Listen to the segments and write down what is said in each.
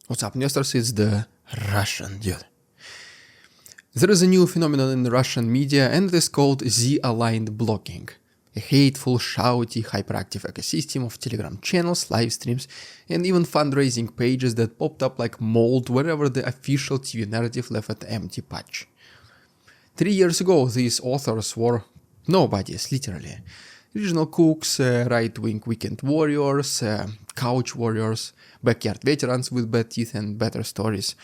What's up, investors? It's the Russian dude. There is a new phenomenon in the Russian media, and it is called Z-aligned blogging. A hateful, shouty, hyperactive ecosystem of Telegram channels, live streams, and even fundraising pages that popped up like mold wherever the official TV narrative left an empty patch. 3 years ago, these authors were nobodies, literally. Regional cooks, right-wing weekend warriors, couch warriors, backyard veterans with bad teeth and better stories.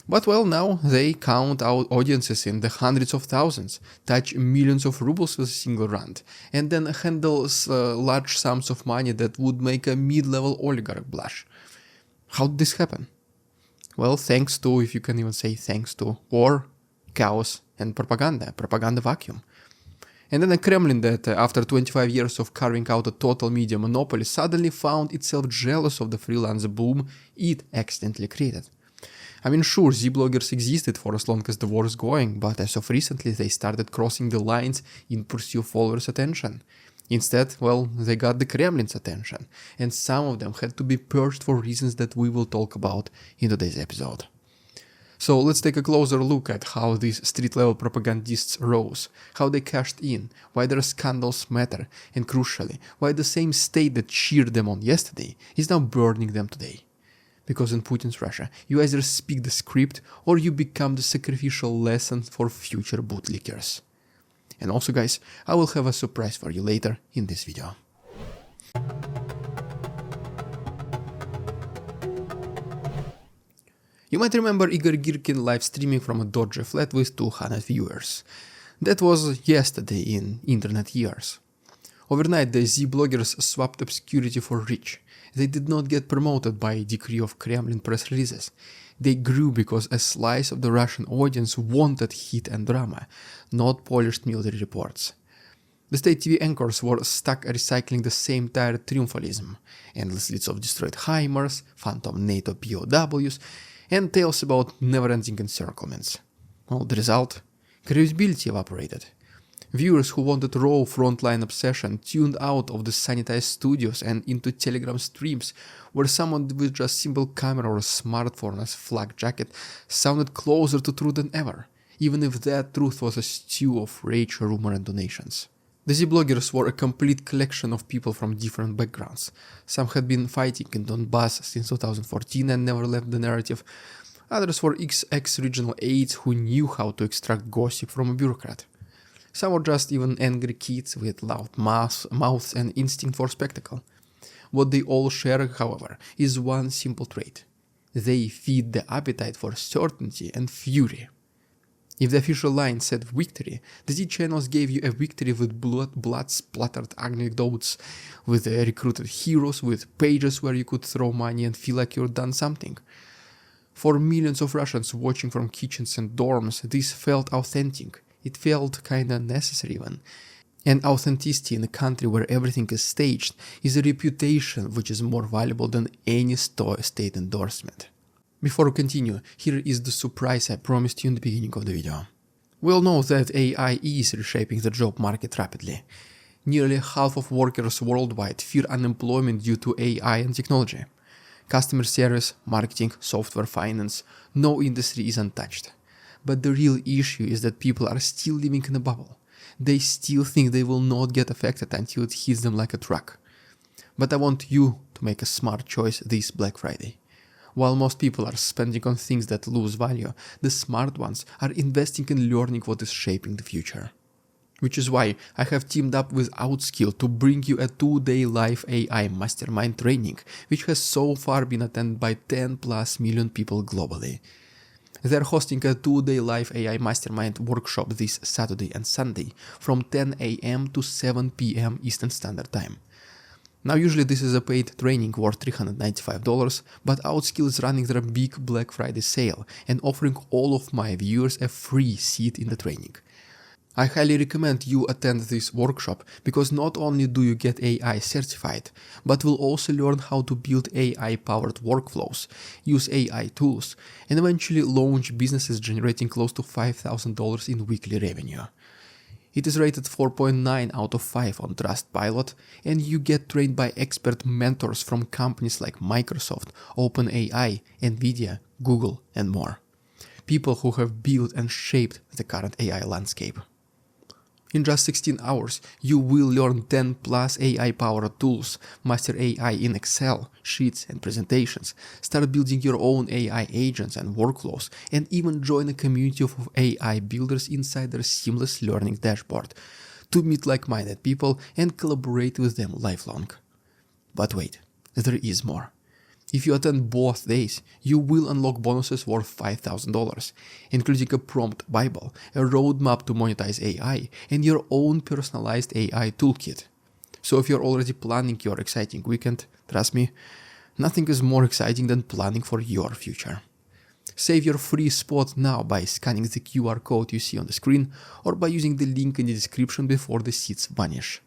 But well, now they count out audiences in the hundreds of thousands, touch millions of rubles with a single rant, and then handle large sums of money that would make a mid-level oligarch blush. How did this happen? Well, thanks to, if you can even say thanks to, war, chaos, and propaganda vacuum. And then the Kremlin that, after 25 years of carving out a total media monopoly, suddenly found itself jealous of the freelance boom it accidentally created. I mean, sure, Z-bloggers existed for as long as the war is going, but as of recently they started crossing the lines in pursuit of followers' attention. Instead, well, they got the Kremlin's attention, and some of them had to be purged for reasons that we will talk about in today's episode. So let's take a closer look at how these street-level propagandists rose, how they cashed in, why their scandals matter, and crucially, why the same state that cheered them on yesterday is now burning them today. Because in Putin's Russia, you either speak the script or you become the sacrificial lesson for future bootlickers. And also guys, I will have a surprise for you later in this video. You might remember Igor Girkin live streaming from a dodgy flat with 200 viewers. That was yesterday in internet years. Overnight the Z-bloggers swapped obscurity for reach. They did not get promoted by decree of Kremlin press releases. They grew because a slice of the Russian audience wanted heat and drama, not polished military reports. The state TV anchors were stuck recycling the same tired triumphalism, endless leads of destroyed HIMARS, phantom NATO POWs, and tales about never-ending encirclements. Well, the result? Credibility evaporated. Viewers who wanted raw frontline obsession tuned out of the sanitized studios and into Telegram streams, where someone with just simple camera or a smartphone as flak jacket sounded closer to truth than ever, even if that truth was a stew of rage, rumor and donations. The Z-bloggers were a complete collection of people from different backgrounds. Some had been fighting in Donbass since 2014 and never left the narrative. Others were ex-regional aides who knew how to extract gossip from a bureaucrat. Some were just even angry kids with loud mouths and instinct for spectacle. What they all share, however, is one simple trait. They feed the appetite for certainty and fury. If the official line said victory, the Z channels gave you a victory with blood-splattered anecdotes, with recruited heroes, with pages where you could throw money and feel like you've done something. For millions of Russians watching from kitchens and dorms, this felt authentic. It felt kinda necessary even. And authenticity in a country where everything is staged is a reputation which is more valuable than any state endorsement. Before we continue, here is the surprise I promised you in the beginning of the video. We all know that AI is reshaping the job market rapidly. Nearly half of workers worldwide fear unemployment due to AI and technology. Customer service, marketing, software, finance, no industry is untouched. But the real issue is that people are still living in a bubble. They still think they will not get affected until it hits them like a truck. But I want you to make a smart choice this Black Friday. While most people are spending on things that lose value, the smart ones are investing in learning what is shaping the future. Which is why I have teamed up with Outskill to bring you a 2-day live AI mastermind training, which has so far been attended by 10+ million people globally. They're hosting a 2-day live AI mastermind workshop this Saturday and Sunday from 10 AM to 7 PM Eastern Standard Time. Now usually this is a paid training worth $395, but Outskill is running their big Black Friday sale and offering all of my viewers a free seat in the training. I highly recommend you attend this workshop because not only do you get AI certified, but will also learn how to build AI-powered workflows, use AI tools, and eventually launch businesses generating close to $5,000 in weekly revenue. It is rated 4.9 out of 5 on Trustpilot, and you get trained by expert mentors from companies like Microsoft, OpenAI, Nvidia, Google, and more. People who have built and shaped the current AI landscape. In just 16 hours, you will learn 10 plus AI-powered tools, master AI in Excel, Sheets, and presentations, start building your own AI agents and workflows, and even join a community of AI builders inside their seamless learning dashboard to meet like-minded people and collaborate with them lifelong. But wait, there is more. If you attend both days, you will unlock bonuses worth $5,000, including a prompt Bible, a roadmap to monetize AI, and your own personalized AI toolkit. So if you're already planning your exciting weekend, trust me, nothing is more exciting than planning for your future. Save your free spot now by scanning the QR code you see on the screen or by using the link in the description before the seats vanish.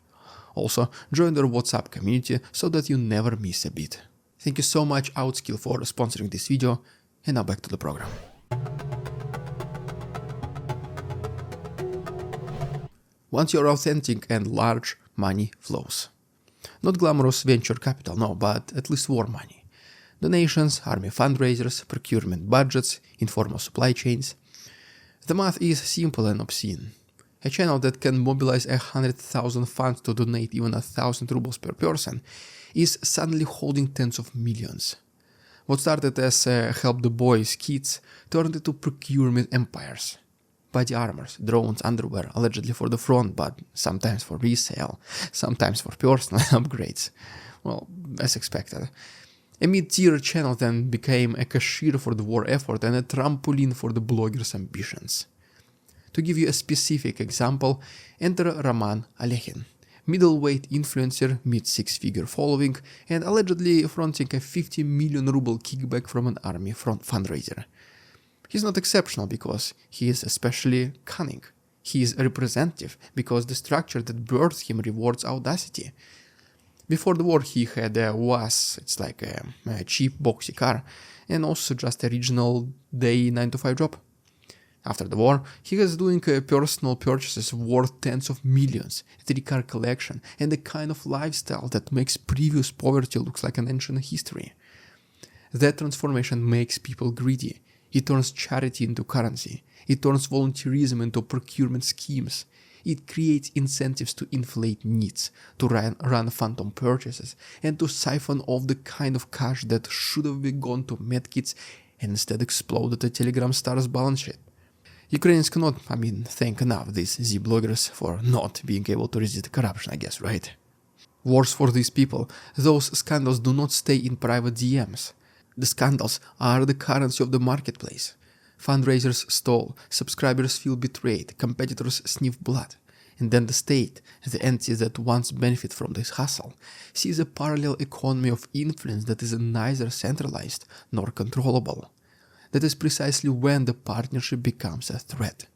Also, join their WhatsApp community so that you never miss a beat. Thank you so much Outskill for sponsoring this video, and now back to the program. Once you're authentic and large, money flows. Not glamorous venture capital, no, but at least war money. Donations, army fundraisers, procurement budgets, informal supply chains. The math is simple and obscene. A channel that can mobilize 100,000 funds to donate even 1,000 rubles per person is suddenly holding tens of millions. What started as help the boys, kids, turned into procurement empires. Body armors, drones, underwear, allegedly for the front, but sometimes for resale, sometimes for personal upgrades. Well, as expected. A mid-tier channel then became a cashier for the war effort and a trampoline for the bloggers' ambitions. To give you a specific example, enter Roman Alekhin, middleweight influencer, mid-six-figure following, and allegedly fronting a 50 million ruble kickback from an army fundraiser. He's not exceptional because he is especially cunning. He is representative because the structure that birthed him rewards audacity. Before the war he had a WAS, it's like a cheap boxy car, and also just a regional day 9-to-5 job. After the war, he was doing personal purchases worth tens of millions, a 3-car collection, and the kind of lifestyle that makes previous poverty look like an ancient history. That transformation makes people greedy. It turns charity into currency. It turns volunteerism into procurement schemes. It creates incentives to inflate needs, to run phantom purchases, and to siphon off the kind of cash that should have gone to medkits and instead exploded a Telegram star's balance sheet. Ukrainians cannot, thank enough these Z-bloggers for not being able to resist corruption, I guess, right? Worse for these people, those scandals do not stay in private DMs. The scandals are the currency of the marketplace. Fundraisers stall, subscribers feel betrayed, competitors sniff blood. And then the state, the entity that once benefited from this hustle, sees a parallel economy of influence that is neither centralized nor controllable. That is precisely when the partnership becomes a threat.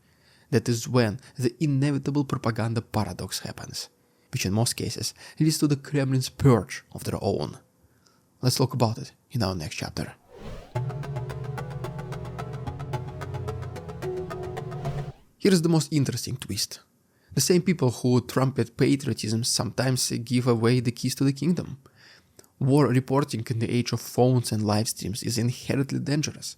That is when the inevitable propaganda paradox happens, which in most cases leads to the Kremlin's purge of their own. Let's talk about it in our next chapter. Here is the most interesting twist. The same people who trumpet patriotism sometimes give away the keys to the kingdom. War reporting in the age of phones and live streams is inherently dangerous.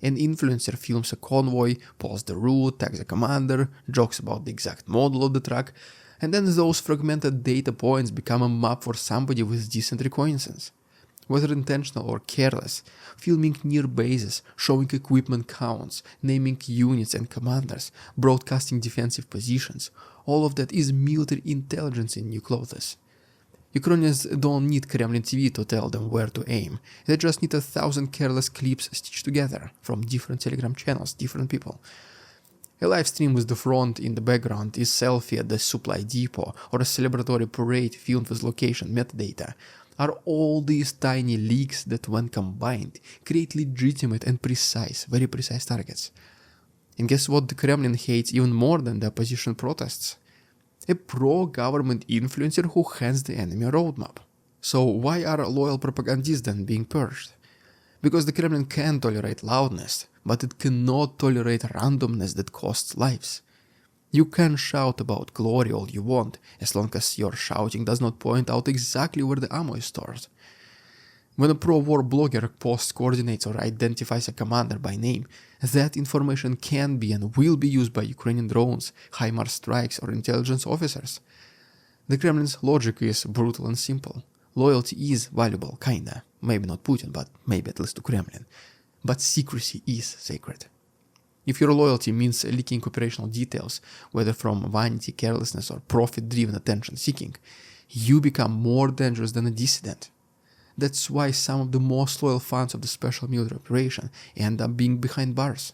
An influencer films a convoy, posts the route, tags the commander, jokes about the exact model of the truck, and then those fragmented data points become a map for somebody with decent reconnaissance. Whether intentional or careless, filming near bases, showing equipment counts, naming units and commanders, broadcasting defensive positions, all of that is military intelligence in new clothes. Ukrainians don't need Kremlin TV to tell them where to aim, they just need 1,000 careless clips stitched together from different Telegram channels, different people. A live stream with the front in the background is selfie at the supply depot or a celebratory parade filmed with location metadata are all these tiny leaks that when combined create legitimate and very precise targets. And guess what the Kremlin hates even more than the opposition protests? A pro-government influencer who hands the enemy a roadmap. So why are loyal propagandists then being purged? Because the Kremlin can tolerate loudness, but it cannot tolerate randomness that costs lives. You can shout about glory all you want, as long as your shouting does not point out exactly where the ammo is stored. When a pro-war blogger posts coordinates or identifies a commander by name, that information can be and will be used by Ukrainian drones, HIMARS strikes or intelligence officers. The Kremlin's logic is brutal and simple. Loyalty is valuable, kinda. Maybe not Putin, but maybe at least to Kremlin. But secrecy is sacred. If your loyalty means leaking operational details, whether from vanity, carelessness, or profit-driven attention-seeking, you become more dangerous than a dissident. That's why some of the most loyal fans of the special military operation end up being behind bars.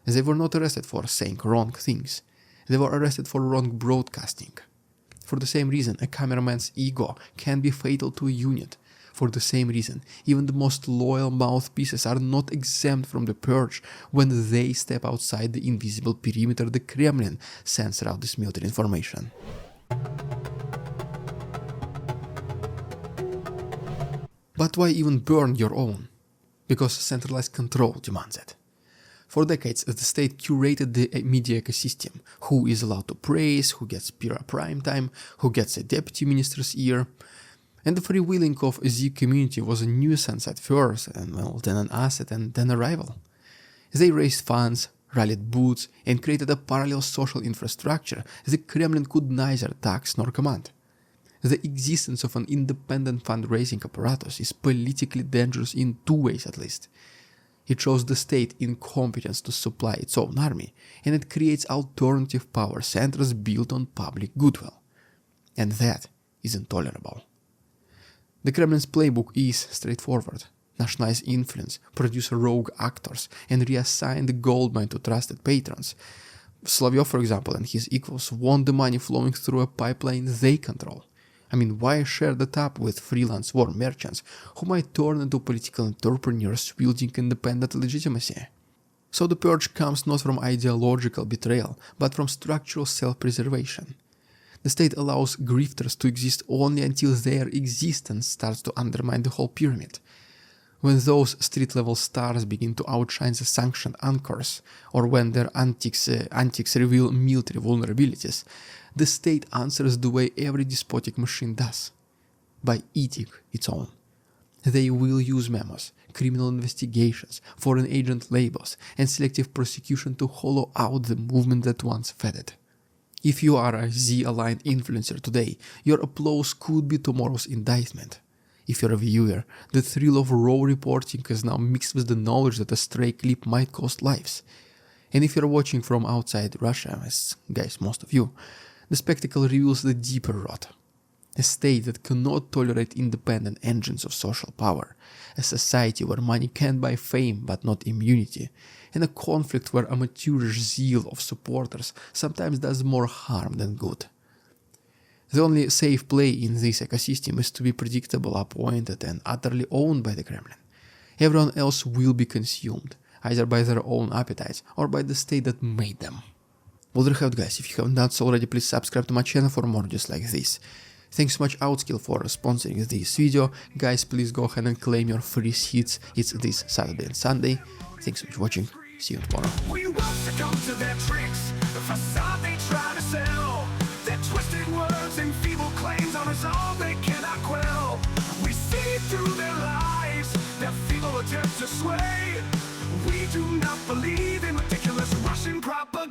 They were not arrested for saying wrong things. They were arrested for wrong broadcasting. For the same reason, a cameraman's ego can be fatal to a unit. For the same reason, even the most loyal mouthpieces are not exempt from the purge when they step outside the invisible perimeter the Kremlin sends around this military information. But why even burn your own? Because centralized control demands it. For decades, the state curated the media ecosystem: who is allowed to praise, who gets prime time, who gets a deputy minister's ear. And the freewheeling of the community was a nuisance at first, and then an asset and then a rival. They raised funds, rallied booths, and created a parallel social infrastructure the Kremlin could neither tax nor command. The existence of an independent fundraising apparatus is politically dangerous in two ways at least. It shows the state incompetence to supply its own army, and it creates alternative power centers built on public goodwill. And that is intolerable. The Kremlin's playbook is straightforward: nationalize influence, produce rogue actors, and reassign the goldmine to trusted patrons. Slavov, for example, and his equals want the money flowing through a pipeline they control. I mean, why share the top with freelance war merchants who might turn into political entrepreneurs wielding independent legitimacy? So the purge comes not from ideological betrayal, but from structural self-preservation. The state allows grifters to exist only until their existence starts to undermine the whole pyramid. When those street-level stars begin to outshine the sanctioned anchors, or when their antics reveal military vulnerabilities, the state answers the way every despotic machine does: by eating its own. They will use memos, criminal investigations, foreign agent labels, and selective prosecution to hollow out the movement that once fed it. If you are a Z-aligned influencer today, your applause could be tomorrow's indictment. If you're a viewer, the thrill of raw reporting is now mixed with the knowledge that a stray clip might cost lives. And if you're watching from outside Russia, as guys most of you, the spectacle reveals the deeper rot. A state that cannot tolerate independent engines of social power, a society where money can buy fame but not immunity, and a conflict where amateurish zeal of supporters sometimes does more harm than good. The only safe play in this ecosystem is to be predictable, appointed, and utterly owned by the Kremlin. Everyone else will be consumed, either by their own appetites or by the state that made them. Well, there you have it, guys. If you haven't done so already, please subscribe to my channel for more videos like this. Thanks so much Outskill for sponsoring this video. Guys, please go ahead and claim your free seats. It's this Saturday and Sunday. Thanks so much for watching. See you tomorrow. We won't succumb to their tricks, the facade they try to sell. Their twisted words and feeble claims on us all they cannot quell. We see through their lies, their feeble attempts to sway. We do not believe in ridiculous Russian propaganda.